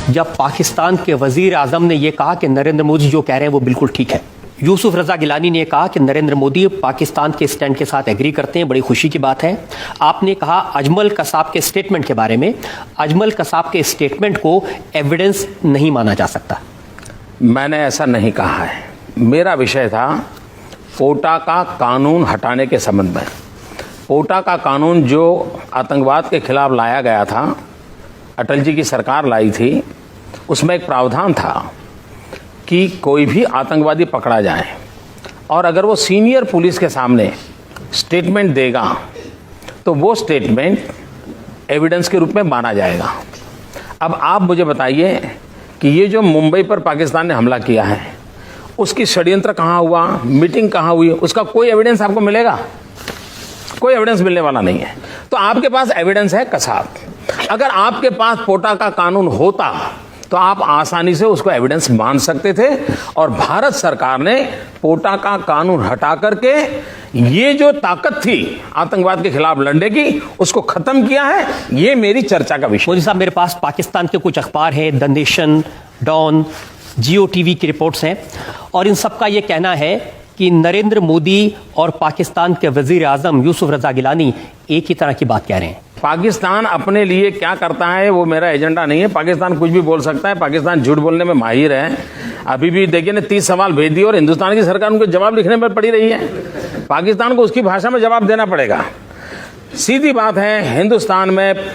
जब पाकिस्तान के वजीर आजम ने यह कहा कि नरेंद्र मोदी जो कह रहे हैं वो बिल्कुल ठीक है। यूसुफ रजा गिलानी ने कहा कि नरेंद्र मोदी पाकिस्तान के स्टैंड के साथ एग्री करते हैं, बड़ी खुशी की बात है। आपने कहा अजमल कसाब के स्टेटमेंट के बारे में, अजमल कसाब के स्टेटमेंट को एविडेंस नहीं माना जा सकता। मैंने ऐसा नहीं कहा है। मेरा विषय था पोटा का कानून हटाने के संबंध में। पोटा का कानून जो आतंकवाद के खिलाफ लाया गया था, अटल जी की सरकार लाई थी, उसमें एक प्रावधान था कि कोई भी आतंकवादी पकड़ा जाए और अगर वो सीनियर पुलिस के सामने स्टेटमेंट देगा तो वो स्टेटमेंट एविडेंस के रूप में माना जाएगा। अब आप मुझे बताइए कि ये जो मुंबई पर पाकिस्तान ने हमला किया है, उसकी षड्यंत्र कहाँ हुआ, मीटिंग कहाँ हुई, उसका कोई एविडेंस आपको मिलेगा? कोई एविडेंस मिलने वाला नहीं है। तो आपके पास एविडेंस है कसाब। अगर आपके पास पोटा का कानून होता तो आप आसानी से उसको एविडेंस मान सकते थे, और भारत सरकार ने पोटा का कानून हटा करके ये जो ताकत थी आतंकवाद के खिलाफ लड़ने की, उसको खत्म किया है। ये मेरी चर्चा का विषय। मोदी साहब, मेरे पास पाकिस्तान के कुछ अखबार हैं, the Nation, Dawn, Geo TV की रिपोर्ट्स हैं, और इन सब का ये कहना है कि नरेंद्र मोदी और पाकिस्तान के वजीर आजम यूसुफ रजा गिलानी एक ही तरह की बात कह रहे हैं। पाकिस्तान अपने लिए क्या करता है वो मेरा एजेंडा नहीं है। पाकिस्तान कुछ भी बोल सकता है। पाकिस्तान झूठ बोलने में माहिर है। अभी भी देखिए ना, 30 सवाल भेज दिए और हिंदुस्तान की सरकार उनको जवाब लिखने में पड़ी रही है। पाकिस्तान को उसकी भाषा में जवाब देना पड़ेगा। सीधी बात है, हिंदुस्तान में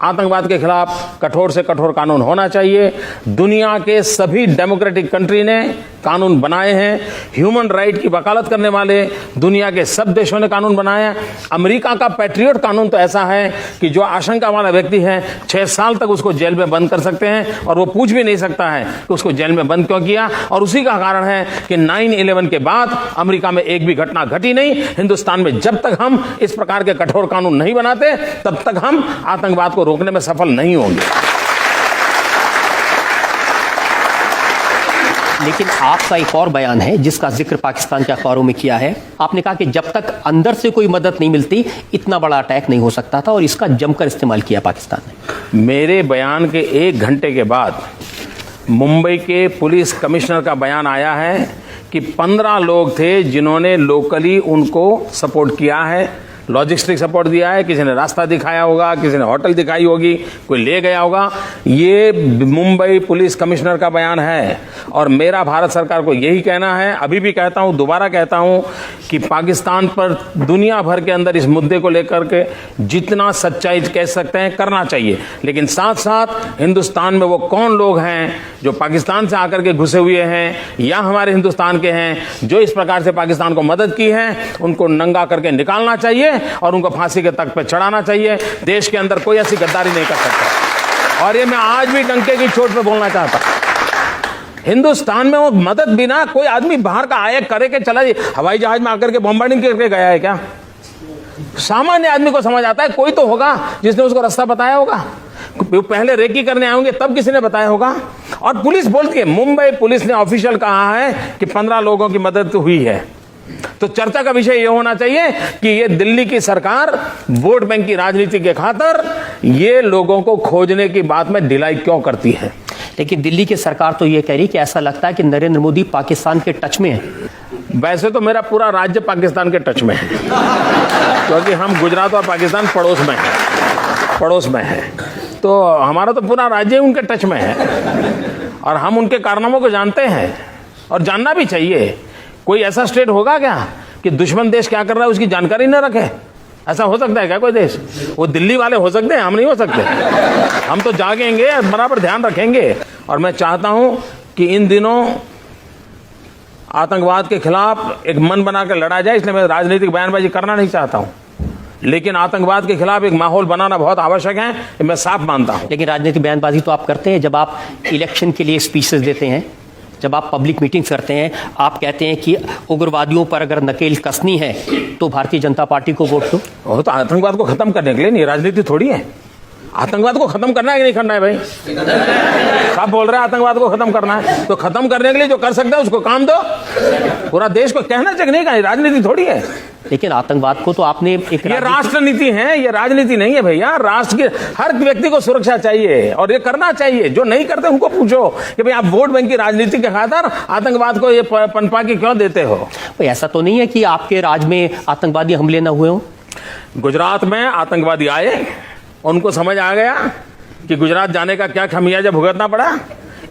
आतंकवाद के खिलाफ कठोर से कठोर कानून होना चाहिए। दुनिया के सभी डेमोक्रेटिक कंट्री ने कानून बनाए हैं। ह्यूमन राइट की वकालत करने वाले दुनिया के सब देशों ने कानून बनाए हैं। अमेरिका का पैट्रियट कानून तो ऐसा है कि जो आशंका वाला व्यक्ति है 6 साल तक उसको जेल में बंद कर सकते हैं, और वो पूछ भी नहीं सकता है कि उसको जेल में बंद क्यों किया। और उसी का कारण है कि 9/11 के बाद अमेरिका में एक भी घटना घटी नहीं। हिंदुस्तान में जब तक हम इस प्रकार के कठोर कानून नहीं बनाते, तब तक हम आतंकवाद को रोकने में सफल नहीं होंगे। लेकिन आपका एक और बयान है जिसका जिक्र पाकिस्तान के अखबारों में किया है। आपने कहा कि जब तक अंदर से कोई मदद नहीं मिलती, इतना बड़ा अटैक नहीं हो सकता था, और इसका जमकर इस्तेमाल किया पाकिस्तान ने। मेरे बयान के 1 घंटे के बाद मुंबई के पुलिस कमिश्नर का बयान आया है कि 15 लोग थे जिन्होंने लोकली उनको सपोर्ट किया है, लॉजिस्टिक सपोर्ट दिया है। किसी ने रास्ता दिखाया होगा, किसी ने होटल दिखाई होगी, कोई ले गया होगा। ये मुंबई पुलिस कमिश्नर का बयान है, और मेरा भारत सरकार को यही कहना है, अभी भी कहता हूं, दोबारा कहता हूं कि पाकिस्तान पर दुनिया भर के अंदर इस मुद्दे को लेकर के जितना सच्चाई कह सकते हैं करना चाहिए। लेकिन साथ साथ हिंदुस्तान में वो कौन लोग हैं जो पाकिस्तान से आकर के घुसे हुए हैं या हमारे हिंदुस्तान के हैं, जो इस प्रकार से पाकिस्तान को मदद की है, उनको नंगा करके निकालना चाहिए और उनको फांसी के तख्त पे चढ़ाना चाहिए। देश के अंदर कोई ऐसी गद्दारी नहीं कर सकता। और ये मैं आज भी डंके की चोट पे बोलना चाहता हूं, हिंदुस्तान में वो मदद बिना कोई आदमी बाहर का आया करे के चला, हवाई जहाज में आकर के बॉम्बार्डिंग करके गया है क्या? सामान्य आदमी को समझ आता है, कोई तो होगा जिसने उसको रास्ता बताया होगा। पहले रेकी करने आएंगे तब किसी ने बताया होगा। और पुलिस बोलती है, मुंबई पुलिस ने ऑफिशियल कहा है कि 15 लोगों की मदद हुई है। तो चर्चा का विषय यह होना चाहिए कि ये दिल्ली की सरकार वोट बैंक की राजनीति के खातिर ये लोगों को खोजने की बात में ढिलाई क्यों करती है। लेकिन दिल्ली की सरकार तो ये कह रही कि ऐसा लगता है कि नरेंद्र मोदी पाकिस्तान के टच में है। वैसे तो मेरा पूरा राज्य पाकिस्तान के टच में है, क्योंकि हम गुजरात और पाकिस्तान पड़ोस में है, तो हमारा तो पूरा राज्य उनके टच में है, और हम उनके कारनामों को जानते हैं, और जानना भी चाहिए। कोई ऐसा स्टेट होगा क्या कि दुश्मन देश क्या कर रहा है उसकी जानकारी न रखे? ऐसा हो सकता है क्या कोई देश? वो दिल्ली वाले हो सकते हैं, हम नहीं हो सकते। हम तो जागेंगे, बराबर ध्यान रखेंगे। और मैं चाहता हूं कि इन दिनों आतंकवाद के खिलाफ एक मन बनाकर लड़ा जाए, इसलिए मैं राजनीतिक बयानबाजी करना नहीं चाहता हूं, लेकिन आतंकवाद के खिलाफ एक माहौल बनाना बहुत आवश्यक है, ये मैं साफ मानता हूं। लेकिन राजनीतिक बयानबाजी तो आप करते हैं जब आप इलेक्शन के लिए स्पीचेस देते हैं, जब आप पब्लिक मीटिंग्स करते हैं। आप कहते हैं कि उग्रवादियों पर अगर नकेल कसनी है तो भारतीय जनता पार्टी को वोट दो। वो तो आतंकवाद को खत्म करने के लिए नहीं, राजनीति थोड़ी है। आतंकवाद को खत्म करना है कि नहीं करना है भाई? आप बोल रहे हैं आतंकवाद को खत्म करना है, तो खत्म करने के लिए जो कर सकते हैं उसको काम दो। पूरा देश को कहना चाहिए नहीं, का राजनीति थोड़ी है। लेकिन आतंकवाद को तो आपने एक ये राष्ट्रनीति है, ये राजनीति नहीं है भैया। राष्ट्र के हर व्यक्ति को सुरक्षा चाहिए और ये करना चाहिए। जो नहीं करते उनको पूछो कि भाई आप वोट बैंक की राजनीति के खातिर आतंकवाद को ये पनपा के क्यों देते हो। भाई ऐसा तो नहीं है कि आपके राज्य में आतंकवादी हमले ना हुए हों? गुजरात में आतंकवादी आए, उनको समझ आ गया कि गुजरात जाने का क्या खमियाजा भुगतना पड़ा।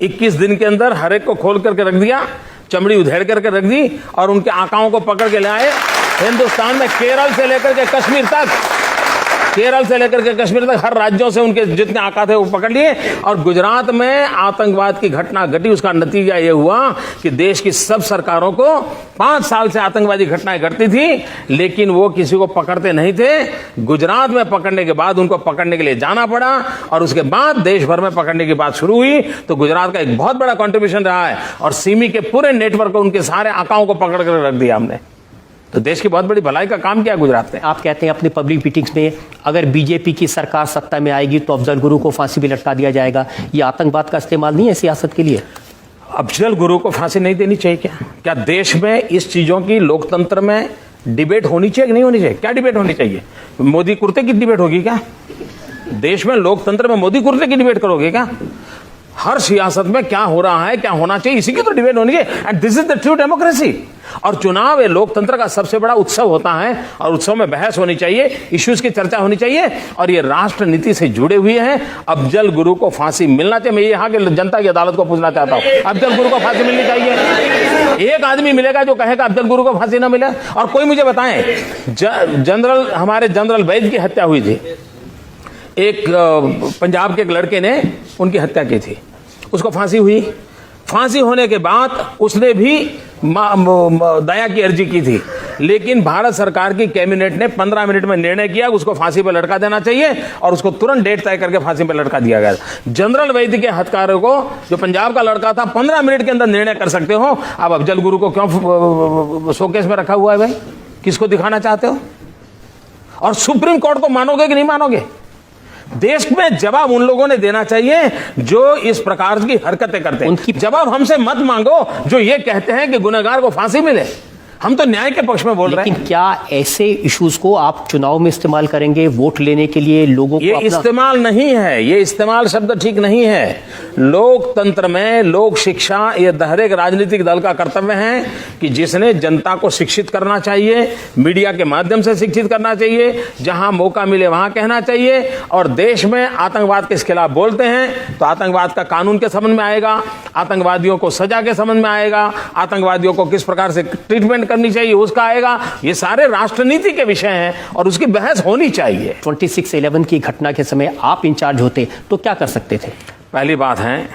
21 दिन के अंदर हर एक को खोल करके रख दिया, चमड़ी उधेड़ करके रख दी और उनके आकाओं को पकड़ के ले आए। हिंदुस्तान में केरल से लेकर के कश्मीर तक, केरल से लेकर के कश्मीर तक हर राज्यों से उनके जितने आका थे वो पकड़ लिए। और गुजरात में आतंकवाद की घटना घटी, उसका नतीजा ये हुआ कि देश की सब सरकारों को 5 साल से आतंकवादी घटनाएं घटती थी, लेकिन वो किसी को पकड़ते नहीं थे। गुजरात में पकड़ने के बाद उनको पकड़ने के लिए जाना पड़ा और उसके बाद देश भर में पकड़ने की बात शुरू हुई। तो गुजरात का एक बहुत बड़ा कंट्रीब्यूशन रहा है और सिमी के पूरे नेटवर्क को, उनके सारे आकाओं को पकड़ कर रख दिया हमने। तो देश की बहुत बड़ी भलाई का काम किया गुजरात ने। आप कहते हैं अपने पब्लिक मीटिंग्स में अगर बीजेपी की सरकार सत्ता में आएगी तो अफजल गुरु को फांसी पे लटका दिया जाएगा। ये आतंकवाद का इस्तेमाल नहीं है सियासत के लिए? अफजल गुरु को फांसी नहीं देनी चाहिए क्या? क्या देश में इस चीजों की लोकतंत्र में डिबेट होनी चाहिए कि नहीं होनी चाहिए? क्या डिबेट होनी चाहिए? मोदी कुर्ते की डिबेट होगी क्या? देश में लोकतंत्र में मोदी कुर्ते की डिबेट करोगे क्या? हर सियासत में क्या हो रहा है, क्या होना चाहिए, इसी की तो डिबेट होनी है। And this is the true democracy. और चुनाव ये लोकतंत्र का सबसे बड़ा उत्सव होता है और उत्सव में बहस होनी चाहिए, इश्यूज की चर्चा होनी चाहिए और ये राष्ट्र नीति से जुड़े हुए हैं। अफजल गुरु को फांसी मिलना चाहिए। मैं यहाँ के जनता की अदालत को पूछना चाहता हूँ, अफजल गुरु को फांसी मिलनी चाहिए? एक आदमी मिलेगा जो कहेगा अफजल गुरु को फांसी ना मिले? और कोई मुझे बताएं, हमारे जनरल वैद की हत्या हुई थी, एक पंजाब के एक लड़के ने उनकी हत्या की थी, उसको फांसी हुई। फांसी होने के बाद उसने भी दया की अर्जी की थी, लेकिन भारत सरकार की कैबिनेट ने 15 मिनट में निर्णय किया उसको फांसी पर लटका देना चाहिए और उसको तुरंत डेट तय करके फांसी पर लटका दिया गया। जनरल वैद्य के हत्यारों को, जो पंजाब का लड़का था, 15 मिनट के अंदर निर्णय कर सकते हो। अब अफजल गुरु को क्यों शोकेस में रखा हुआ है भाई? किसको दिखाना चाहते हो? और सुप्रीम कोर्ट को मानोगे कि नहीं मानोगे? देश में जवाब उन लोगों ने देना चाहिए जो इस प्रकार की हरकतें करते हैं। जवाब हमसे मत मांगो जो ये कहते हैं कि गुनहगार को फांसी मिले। हम तो न्याय के पक्ष में बोल रहे हैं। लेकिन क्या ऐसे इश्यूज को आप चुनाव में इस्तेमाल करेंगे वोट लेने के लिए? लोगों को ये इस्तेमाल नहीं है, ये इस्तेमाल शब्द ठीक नहीं है। लोकतंत्र में लोक शिक्षा ये हर एक राजनीतिक दल का कर्तव्य है कि जिसने जनता को शिक्षित करना चाहिए, मीडिया के माध्यम से शिक्षित करना चाहिए, जहां मौका मिले वहां कहना चाहिए। और देश में आतंकवाद के खिलाफ बोलते हैं तो आतंकवाद का कानून के समझ में आएगा, आतंकवादियों को सजा के समझ में आएगा, आतंकवादियों को किस प्रकार से ट्रीटमेंट करनी चाहिए उसका आएगा। ये सारे राष्ट्रनीति के विषय हैं और उसकी बहस होनी चाहिए। 26/11 की घटना के समय आप इंचार्ज होते तो क्या कर सकते थे? पहली बात है,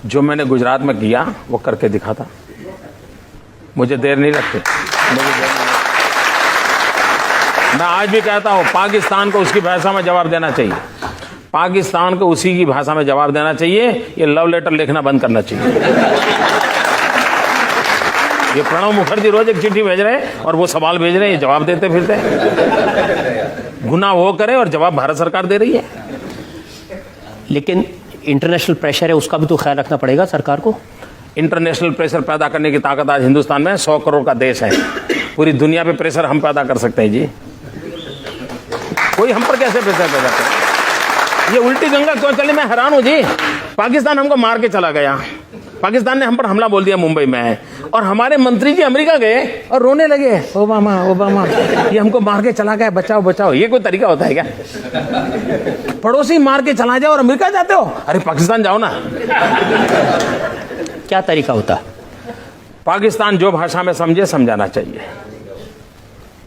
जो मैंने गुजरात में किया वो करके दिखाता। मुझे देर नहीं लगती। मैं आज भी कहता हूं, पाकिस्तान को उसकी भाषा में जवाब देना चाहिए, पाकिस्तान को उसी की भाषा में जवाब देना चाहिए। ये लव लेटर लिखना बंद करना चाहिए। ये प्रणब मुखर्जी रोज एक चिट्ठी भेज रहे हैं और वो सवाल भेज रहे हैं, ये जवाब देते फिरते। गुनाह वो करे और जवाब भारत सरकार दे रही है। लेकिन इंटरनेशनल प्रेशर है, उसका भी तो ख्याल रखना पड़ेगा सरकार को। इंटरनेशनल प्रेशर पैदा करने की ताकत आज हिंदुस्तान में 100 करोड़ का देश है। पूरी दुनिया पे प्रेशर हम पैदा कर सकते हैं जी। कोई हम पर कैसे प्रेशर पैदा करे? ये उल्टी गंगा क्यों चली? मैं हैरान हूं जी। पाकिस्तान हमको मार के चला गया, पाकिस्तान ने हम पर हमला बोल दिया मुंबई में, और हमारे मंत्री जी अमेरिका गए और रोने लगे, ओबामा ओबामा ये हमको मार के चला गया, बचाओ बचाओ। ये कोई तरीका होता है क्या? पड़ोसी मार के चला जाओ और अमेरिका जाते हो? अरे पाकिस्तान जाओ ना। क्या तरीका होता? पाकिस्तान जो भाषा में समझे समझाना चाहिए।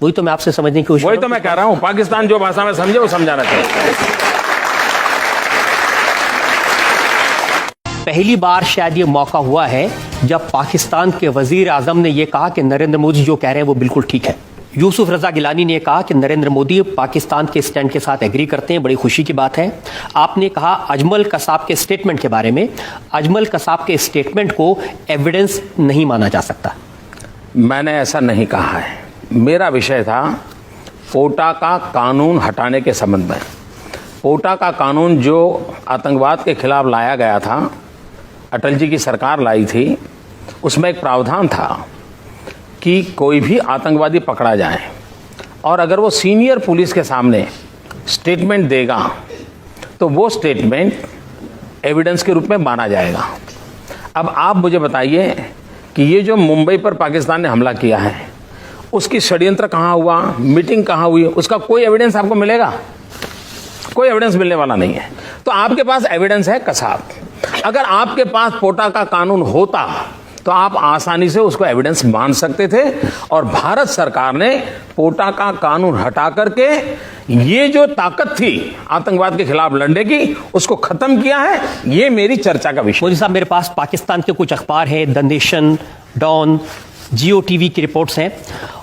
वही तो मैं आपसे समझने की कोशिश, वही तो मैं कह रहा हूं, पाकिस्तान जो भाषा में समझे वो समझाना चाहिए। पहली बार शायद ये मौका हुआ है जब पाकिस्तान के वजीर आजम ने यह कहा कि नरेंद्र मोदी जो कह रहे हैं वो बिल्कुल ठीक है। यूसुफ रजा गिलानी ने कहा कि नरेंद्र मोदी पाकिस्तान के स्टैंड के साथ एग्री करते हैं, बड़ी खुशी की बात है। आपने कहा अजमल कसाब के स्टेटमेंट के बारे में, अजमल कसाब के स्टेटमेंट को एविडेंस नहीं माना जा सकता। मैंने ऐसा नहीं कहा है। मेरा विषय था पोटा का कानून हटाने के संबंध में। पोटा का कानून जो आतंकवाद के खिलाफ लाया गया था अटल जी की सरकार लाई थी, उसमें एक प्रावधान था कि कोई भी आतंकवादी पकड़ा जाए और अगर वो सीनियर पुलिस के सामने स्टेटमेंट देगा तो वो स्टेटमेंट एविडेंस के रूप में माना जाएगा। अब आप मुझे बताइए कि ये जो मुंबई पर पाकिस्तान ने हमला किया है, उसकी षड्यंत्र कहाँ हुआ, मीटिंग कहाँ हुई, उसका कोई एविडेंस आपको मिलेगा? कोई एविडेंस मिलने वाला नहीं है। तो आपके पास एविडेंस है कसाब। अगर आपके पास पोटा का कानून होता तो आप आसानी से उसको एविडेंस मान सकते थे, और भारत सरकार ने पोटा का कानून हटा करके ये जो ताकत थी आतंकवाद के खिलाफ लड़ने की, उसको खत्म किया है। ये मेरी चर्चा का विषय। मोदी साहब, मेरे पास पाकिस्तान के कुछ अखबार हैं, the Nation, Dawn, Geo TV की रिपोर्ट्स हैं,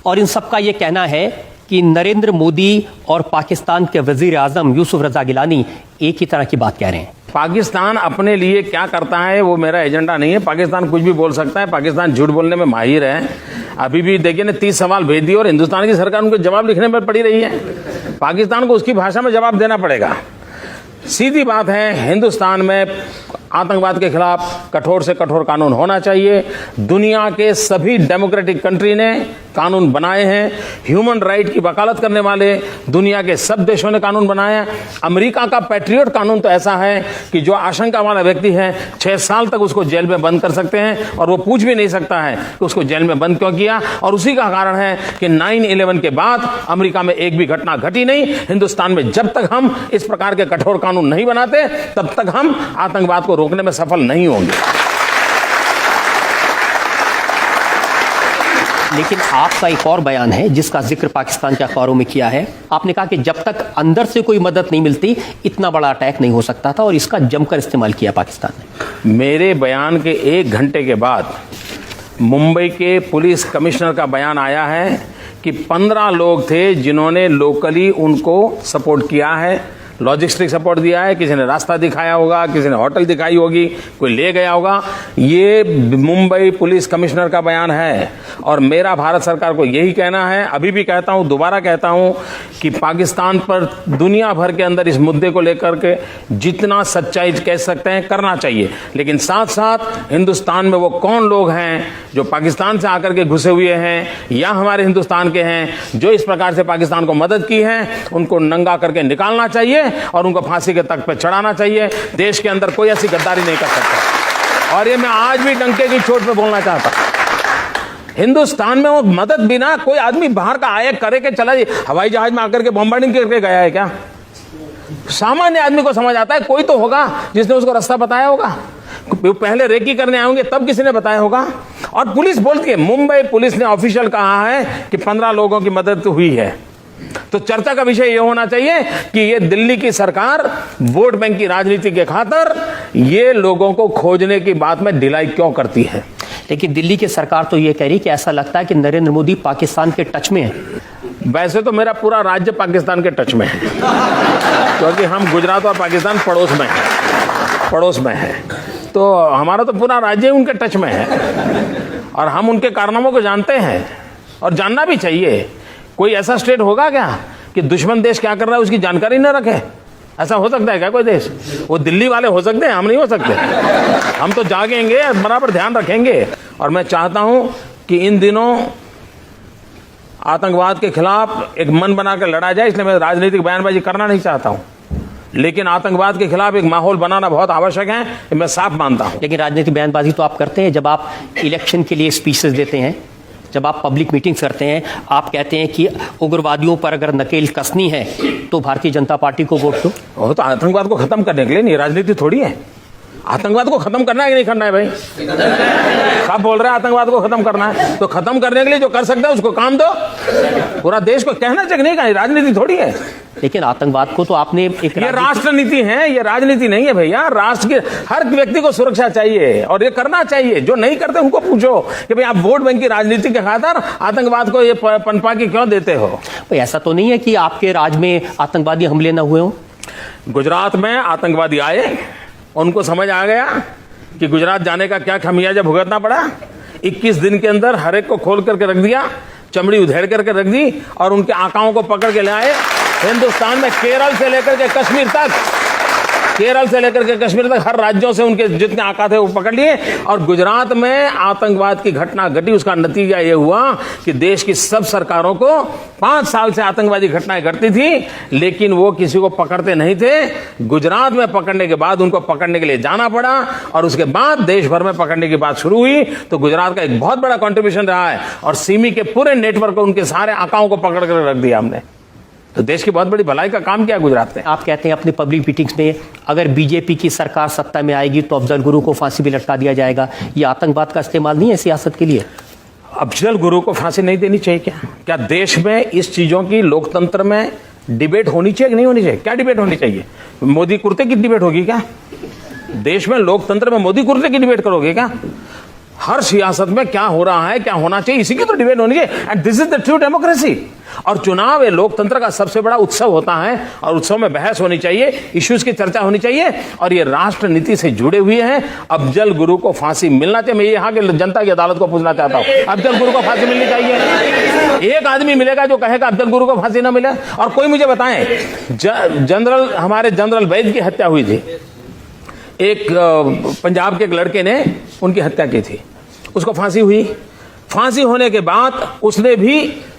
और इन सब का ये कहना है कि नरेंद्र मोदी और पाकिस्तान के वजीर आजम यूसुफ रजा गिलानी एक ही तरह की बात कह रहे हैं। पाकिस्तान अपने लिए क्या करता है वो मेरा एजेंडा नहीं है। पाकिस्तान कुछ भी बोल सकता है, पाकिस्तान झूठ बोलने में माहिर है। अभी भी देखिए ना, 30 सवाल भेज दिए और हिंदुस्तान की सरकार उनको जवाब लिखने में पड़ी रही है। पाकिस्तान को उसकी भाषा में जवाब देना पड़ेगा। सीधी बात है, हिंदुस्तान में आतंकवाद के खिलाफ कठोर से कठोर कानून होना चाहिए। दुनिया के सभी डेमोक्रेटिक कंट्री ने कानून बनाए हैं। ह्यूमन राइट की वकालत करने वाले दुनिया के सब देशों ने कानून बनाए हैं। अमेरिका का पैट्रियट कानून तो ऐसा है कि जो आशंका वाला व्यक्ति है 6 साल तक उसको जेल में बंद कर सकते हैं, और वो पूछ भी नहीं सकता है कि उसको जेल में बंद क्यों किया। और उसी का कारण है कि 9/11 के बाद अमेरिका में एक भी घटना घटी नहीं। हिंदुस्तान में जब तक हम इस प्रकार के कठोर कानून नहीं बनाते, तब तक हम आतंकवाद को रोकने में सफल नहीं होंगे। लेकिन आपका एक और बयान है जिसका जिक्र पाकिस्तान के अखबारों में किया है। आपने कहा कि जब तक अंदर से कोई मदद नहीं मिलती, इतना बड़ा अटैक नहीं हो सकता था, और इसका जमकर इस्तेमाल किया पाकिस्तान ने। मेरे बयान के 1 घंटे के बाद मुंबई के पुलिस कमिश्नर का बयान आया है कि 15 लोग थे जिन्होंने लोकली उनको सपोर्ट किया है, लॉजिस्टिक सपोर्ट दिया है। किसी ने रास्ता दिखाया होगा, किसी ने होटल दिखाई होगी, कोई ले गया होगा। ये मुंबई पुलिस कमिश्नर का बयान है, और मेरा भारत सरकार को यही कहना है, अभी भी कहता हूं, दोबारा कहता हूं कि पाकिस्तान पर दुनिया भर के अंदर इस मुद्दे को लेकर के जितना सच्चाई कह सकते हैं करना चाहिए। लेकिन साथ साथ हिंदुस्तान में वो कौन लोग हैं जो पाकिस्तान से आकर के घुसे हुए हैं या हमारे हिंदुस्तान के हैं जो इस प्रकार से पाकिस्तान को मदद की है, उनको नंगा करके निकालना चाहिए और उनको फांसी के तख्त पर चढ़ाना चाहिए। देश के अंदर कोई ऐसी गद्दारी नहीं कर सकता। और ये मैं आज भी डंके की चोट पे बोलना चाहता हूं, हिंदुस्तान में वो मदद बिना कोई आदमी बाहर का आए करे के चला, हवाई जहाज में आकर के बॉम्बार्डिंग करके गया है क्या? सामान्य आदमी को समझ आता है, कोई तो होगा जिसने उसको रास्ता बताया होगा। पहले रेकी करने आए होंगे तब किसी ने बताया होगा। और पुलिस बोलती है, मुंबई पुलिस ने ऑफिशियल कहा है कि 15 लोगों की मदद हुई है। तो चर्चा का विषय यह होना चाहिए कि ये दिल्ली की सरकार वोट बैंक की राजनीति के खातिर ये लोगों को खोजने की बात में ढिलाई क्यों करती है। लेकिन दिल्ली की सरकार तो ये कह रही कि ऐसा लगता है कि नरेंद्र मोदी पाकिस्तान के टच में है। वैसे तो मेरा पूरा राज्य पाकिस्तान के टच में है, क्योंकि हम गुजरात और पाकिस्तान पड़ोस में है, तो हमारा तो पूरा राज्य उनके टच में है, और हम उनके कारनामों को जानते हैं और जानना भी चाहिए। कोई ऐसा स्टेट होगा क्या कि दुश्मन देश क्या कर रहा है उसकी जानकारी न रखे? ऐसा हो सकता है क्या कोई देश? वो दिल्ली वाले हो सकते हैं, हम नहीं हो सकते। हम तो जागेंगे, बराबर ध्यान रखेंगे। और मैं चाहता हूं कि इन दिनों आतंकवाद के खिलाफ एक मन बनाकर लड़ा जाए, इसलिए मैं राजनीतिक बयानबाजी करना नहीं चाहता हूं, लेकिन आतंकवाद के खिलाफ एक माहौल बनाना बहुत आवश्यक है, मैं साफ मानता हूं। लेकिन राजनीतिक बयानबाजी तो आप करते हैं जब आप इलेक्शन के लिए स्पीचेस देते हैं, जब आप पब्लिक मीटिंग्स करते हैं। आप कहते हैं कि उग्रवादियों पर अगर नकेल कसनी है तो भारतीय जनता पार्टी को वोट दो। वो तो आतंकवाद को खत्म करने के लिए नहीं, राजनीति थोड़ी है। आतंकवाद को खत्म करना है कि नहीं करना है भाई? सब बोल रहे हैं आतंकवाद को खत्म करना है, तो खत्म करने के लिए जो कर सकते हैं उसको काम दो। पूरा देश को कहना चाहिए नहीं, कहीं राजनीति थोड़ी है। लेकिन आतंकवाद को तो आपने एक ये राष्ट्र नीति है, ये राजनीति नहीं है भैया। राष्ट्र के हर व्यक्ति को सुरक्षा चाहिए और ये करना चाहिए। जो नहीं करते उनको पूछो कि भाई आप वोट बैंक की राजनीति के खातिर आतंकवाद को ये पनपा के क्यों देते हो? भाई ऐसा तो नहीं है कि आपके राज्य में आतंकवादी हमले न हुए हों? गुजरात में आतंकवादी आए, उनको समझ आ गया कि गुजरात जाने का क्या खमियाजा भुगतना पड़ा। 21 दिन के अंदर हर एक को खोल करके रख दिया, चमड़ी उधेड़ करके रख दी और उनके आकाओं को पकड़ के ले आए। हिंदुस्तान में केरल से लेकर के कश्मीर तक केरल से लेकर के कश्मीर तक हर राज्यों से उनके जितने आका थे वो पकड़ लिए। और गुजरात में आतंकवाद की घटना घटी, उसका नतीजा ये हुआ कि देश की सब सरकारों को 5 साल से आतंकवादी घटनाएं घटती थी, लेकिन वो किसी को पकड़ते नहीं थे। गुजरात में पकड़ने के बाद उनको पकड़ने के लिए जाना पड़ा, और उसके बाद देश भर में पकड़ने की बात शुरू हुई। तो गुजरात का एक बहुत बड़ा कंट्रीब्यूशन रहा है, और सिमी के पूरे नेटवर्क को, उनके सारे आकाओं को पकड़ कर रख दिया हमने। तो देश की बहुत बड़ी भलाई का काम किया गुजरात ने। आप कहते हैं अपनी पब्लिक मीटिंग्स में अगर बीजेपी की सरकार सत्ता में आएगी तो अफजल गुरु को फांसी भी लटका दिया जाएगा। ये आतंकवाद का इस्तेमाल नहीं है सियासत के लिए? अफजल गुरु को फांसी नहीं देनी चाहिए क्या? क्या देश में इस चीजों की लोकतंत्र में डिबेट होनी चाहिए कि नहीं होनी चाहिए? क्या डिबेट होनी चाहिए? मोदी कुर्ते की डिबेट होगी क्या? देश में लोकतंत्र में मोदी कुर्ते की डिबेट करोगे क्या? हर सियासत में क्या हो रहा है, क्या होना चाहिए, इसी की तो डिबेट होनी चाहिए। And this is the true democracy. और चुनाव ये लोकतंत्र का सबसे बड़ा उत्सव होता है, और उत्सव में बहस होनी चाहिए, इश्यूज की चर्चा होनी चाहिए, और ये राष्ट्र नीति से जुड़े हुए हैं। अफजल गुरु को फांसी मिलना चाहिए। मैं यहाँ के जनता की अदालत को पूछना चाहता हूँ, अफजल गुरु को फांसी मिलनी चाहिए? एक आदमी मिलेगा जो कहेगा अफजल गुरु को फांसी ना मिले? और कोई मुझे बताएं, हमारे जनरल वैद की हत्या हुई थी, एक पंजाब के एक लड़के ने उनकी हत्या की थी, उसको फांसी हुई। फांसी होने के बाद उसने भी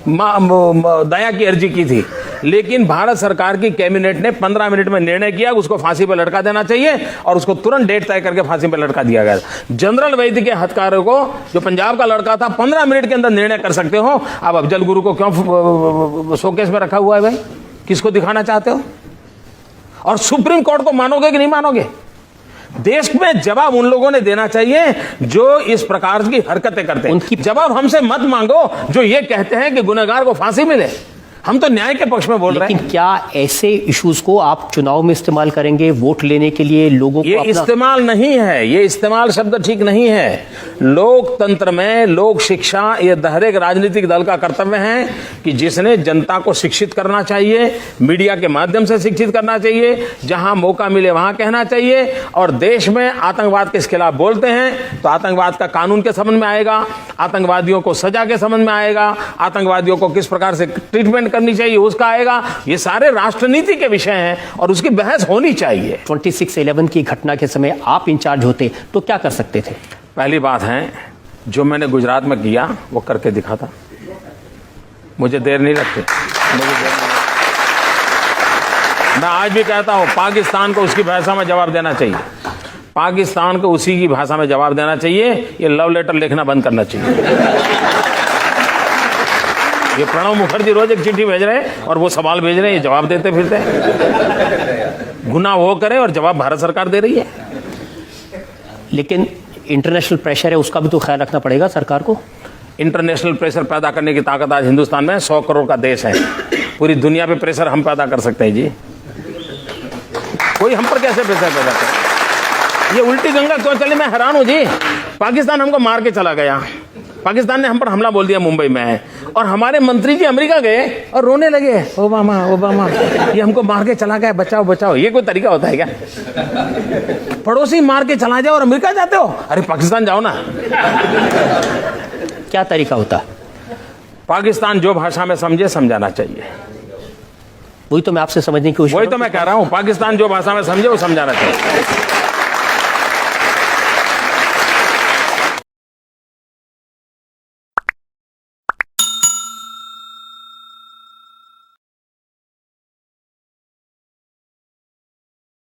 दया की अर्जी की थी, लेकिन भारत सरकार की कैबिनेट ने 15 मिनट में निर्णय किया उसको फांसी पर लटका देना चाहिए, और उसको तुरंत डेट तय करके फांसी पर लटका दिया गया। जनरल वैद्य के हत्यारों को, जो पंजाब का लड़का था, 15 मिनट के अंदर निर्णय कर सकते हो। अब अफजल गुरु को क्यों शोकेस में रखा हुआ है भाई? किसको दिखाना चाहते हो? और सुप्रीम कोर्ट को मानोगे कि नहीं मानोगे? देश में जवाब उन लोगों ने देना चाहिए जो इस प्रकार की हरकतें करते हैं। उनकी जवाब हमसे मत मांगो जो ये कहते हैं कि गुनहगार को फांसी मिले। हम तो न्याय के पक्ष में बोल रहे हैं। लेकिन क्या ऐसे इश्यूज को आप चुनाव में इस्तेमाल करेंगे वोट लेने के लिए? लोगों को ये इस्तेमाल नहीं है, ये इस्तेमाल शब्द ठीक नहीं है। लोकतंत्र में लोक शिक्षा ये हर एक राजनीतिक दल का कर्तव्य है कि जिसने जनता को शिक्षित करना चाहिए, मीडिया के माध्यम से शिक्षित करना चाहिए, जहां मौका मिले वहां कहना चाहिए। और देश में आतंकवाद के खिलाफ बोलते हैं तो आतंकवाद का कानून के संबंध में आएगा, आतंकवादियों को सजा के संबंध में आएगा, आतंकवादियों को किस प्रकार से ट्रीटमेंट करनी चाहिए उसका आएगा। ये सारे राष्ट्रनीति के विषय हैं और उसकी बहस होनी चाहिए। 26/11 की घटना के समय आप इंचार्ज होते तो क्या कर सकते थे? पहली बात है, जो मैंने गुजरात में किया वो करके दिखा था। मुझे देर नहीं लगती, मैं आज भी कहता हूं पाकिस्तान को उसकी भाषा में जवाब देना चाहिए, पाकिस्तान को उसी की भाषा में जवाब देना चाहिए। ये लव लेटर लिखना बंद करना चाहिए। ये प्रणब मुखर्जी रोज एक चिट्ठी भेज रहे हैं और वो सवाल भेज रहे हैं, ये जवाब देते फिरते हैं। गुनाह वो करे और जवाब भारत सरकार दे रही है। लेकिन इंटरनेशनल प्रेशर है, उसका भी तो ख्याल रखना पड़ेगा सरकार को। इंटरनेशनल प्रेशर पैदा करने की ताकत आज हिंदुस्तान में 100 करोड़ का देश है। पूरी दुनिया पे प्रेशर हम पैदा कर सकते हैं जी। कोई हम पर कैसे प्रेशर पैदा करे? ये उल्टी गंगा क्यों चली? मैं हैरान हूं जी। पाकिस्तान हमको मार के चला गया, पाकिस्तान ने हम पर हमला बोल दिया मुंबई में, और हमारे मंत्री जी अमेरिका गए और रोने लगे, ओबामा ओबामा ये हमको मार के चला गया, बचाओ बचाओ। ये कोई तरीका होता है क्या? पड़ोसी मार के चला जाओ और अमेरिका जाते हो? अरे पाकिस्तान जाओ ना। क्या तरीका होता? पाकिस्तान जो भाषा में समझे समझाना चाहिए। वही तो मैं आपसे समझने की कोशिश, वही तो मैं कह रहा हूं, पाकिस्तान जो भाषा में समझे वो समझाना चाहिए।